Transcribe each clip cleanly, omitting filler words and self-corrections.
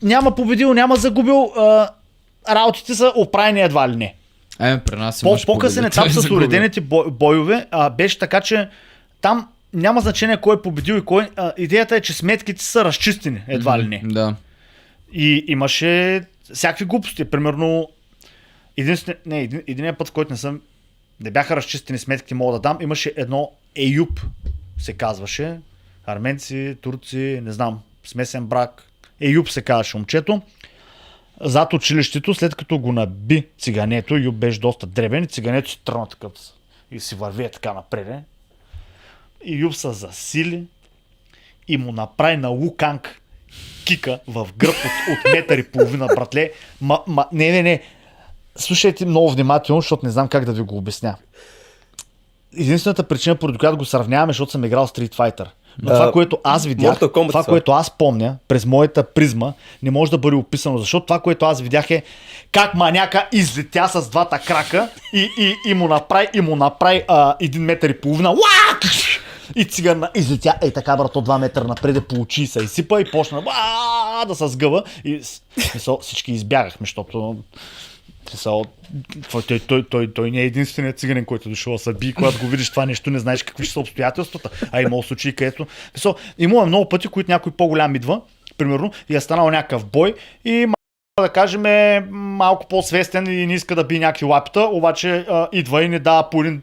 няма победил, няма загубил, работите са оправени едва ли не. При нас имаш По-късен етап с уредените бойове беше така, че там няма значение кой е победил и кой. Идеята е, че сметките са разчистени, едва ли не. Да. И имаше всякакви глупости. Примерно, единият път, в който не бяха разчистени сметките, мога да дам, имаше едно Еюп, се казваше. Арменци, турци, не знам, смесен брак. Еюп се казваше момчето. Зад училището, след като го наби цигането, Еюп беше доста дребен, цигането си тръгна такъв и си върви така напред. Еюп се засили и му направи на луканг кика в гръб от метър и половина, братле. Не. Слушайте много внимателно, защото не знам как да ви го обясня. Единствената причина, поради която го сравняваме, защото съм играл Street Fighter. Но това, което аз видях, това, което аз помня, през моята призма, не може да бъде описано, защото това, което аз видях е как маняка излетя с двата крака и му направи 1 метър и половина. И цигана излетя, така брато 2 метра напред, получи се изсипа и почна да се сгъва. И всички избягахме, защото той не е единственият циганин, който е дошъл да се би. Когато го видиш това нещо, не знаеш какви ще са обстоятелствата. А имало случаи, където... Имало много пъти, които някой по-голям идва, примерно, и е станал някакъв бой и да кажем е малко по-свестен и не иска да би някакви лапита, обаче идва и не дава по един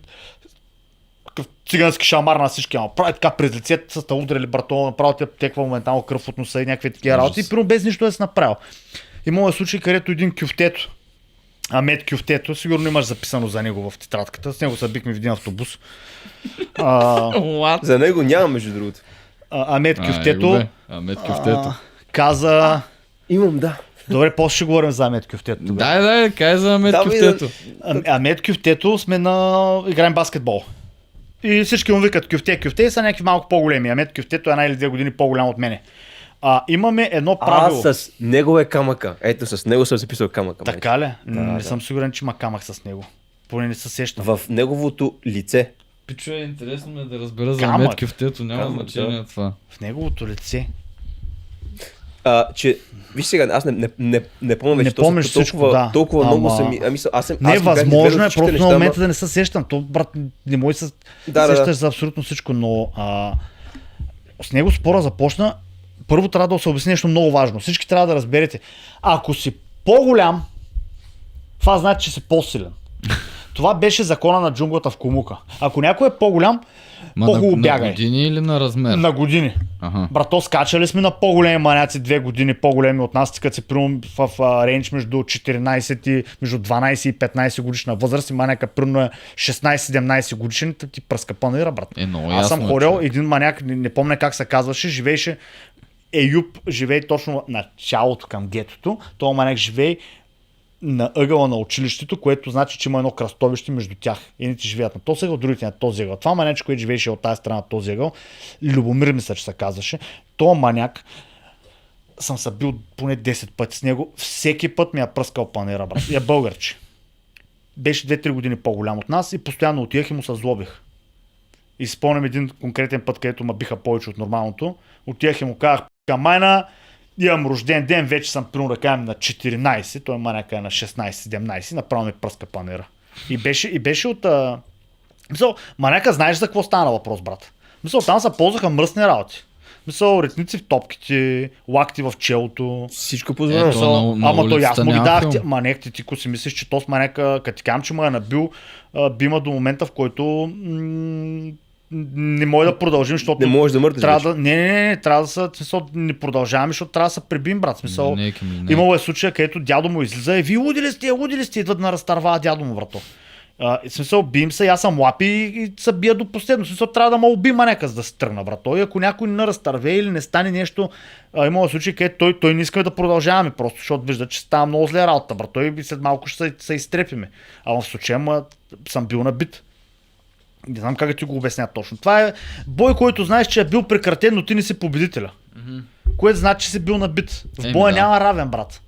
цигански шамар на всички. Прави така през лицето, са те удрали брато, направо те теква моментално кръв от носа и някакви такива работи. И примерно без нищо да си направил. Имало случай, където един кюфтето, Амет Кюфтето, сигурно имаш записано за него в тетрадката, с него се бихме в един автобус. За него няма, между другото. Амет Кюфтето каза... Имам, да. Добре, после ще говорим за Амет Кюфтето. Дай, кай за Амет Кюфтето. Амет Кюфтето сме играем баскетбол. И всички му викат Кюфте и са някакви малко по-големи. Амет Кюфтето е 1 или 2 години по-голям от мене. Имаме едно правило. С него е камъка. Ето, с него съм записал камъка. Така ли? Не съм сигурен, че има камък с него. Поне не се сещам. В неговото лице. Пичо, е интересно ме да разбера за Амет Кюфтето, няма значение това. В неговото лице. Че, виж сега, аз не помня вече. Не помниш всичко, да. Толкова много съм... Невъзможно е просто на момента да не се сещам. То, брат, не може да се сещаш за абсолютно всичко, но с него спора започна. Първо трябва да се обясни нещо много важно. Всички трябва да разберете. Ако си по-голям, това значи, че си по-силен. Това беше закона на джунглата в Кумука. Ако някой е по-голям, по-хубаво бягай. На години или на размер? На години. Ага. Брато, скачали сме на по-големи маняци 2 години по-големи от нас, като се прием в рейндж между 14 и между 12 и 15 годишна възраст и маняка примерно е 16-17 годишен, ти пръска панаира, брат. Аз съм ходил, един маняк, не помня как се казваше, живееше Еюп, живее точно началото към гетото, този маняк живее на ъгъла на училището, което значи, че има едно кръстовище между тях. Едните живеят на този ъгъл, другите на този ъгъл. Това маняк, който живееше от тази страна на този ъгъл, Любомир мисля, че се казваше, този маняк съм се бил поне 10 пъти с него, всеки път ми е пръскал панера, брат. И е българче. Беше 2-3 години по-голям от нас и постоянно отивах и му се злобих. И спомням един конкретен път, където ме биха повече от нормалното. Отивах и му казах, майна, имам рожден ден, вече съм примерно да кажем на 14, той маняка е на 16-17, направо ми пръска панера. И беше от... маняка знаеш за какво стана въпрос, брат. Там се ползваха мръсни работи. Ретници в топките, лакти в челото. Всичко позволява. Ама то ясно ги дах. Манек, ти си мислиш, че този маняка, като ти кам, че ме е набил, бима до момента, в който не може да продължим, защото не можеш да мъртвиш. Не, трябва да не продължаваме, защото трябва да се пребим, брат. Смисъл, имало е случая, където дядо му излиза и вие луди ли сте, идват на разтърва дядо му, брато. В смисъл, бием се, аз съм лапи и се бия до последно. В смисъл, трябва да ме убима нека, за да се тръгна, брато. И ако някой не разтърве или не стане нещо, имало случай, където той не иска да продължаваме, просто защото вижда, че става много зле работа, брато. И след малко ще се изтрепиме. А в случая съм бил набит. Не знам как да ти го обясня точно. Това е бой, който знаеш, че е бил прекратен, но ти не си победителя. Което значи, че си бил набит. В боя няма равен, брат.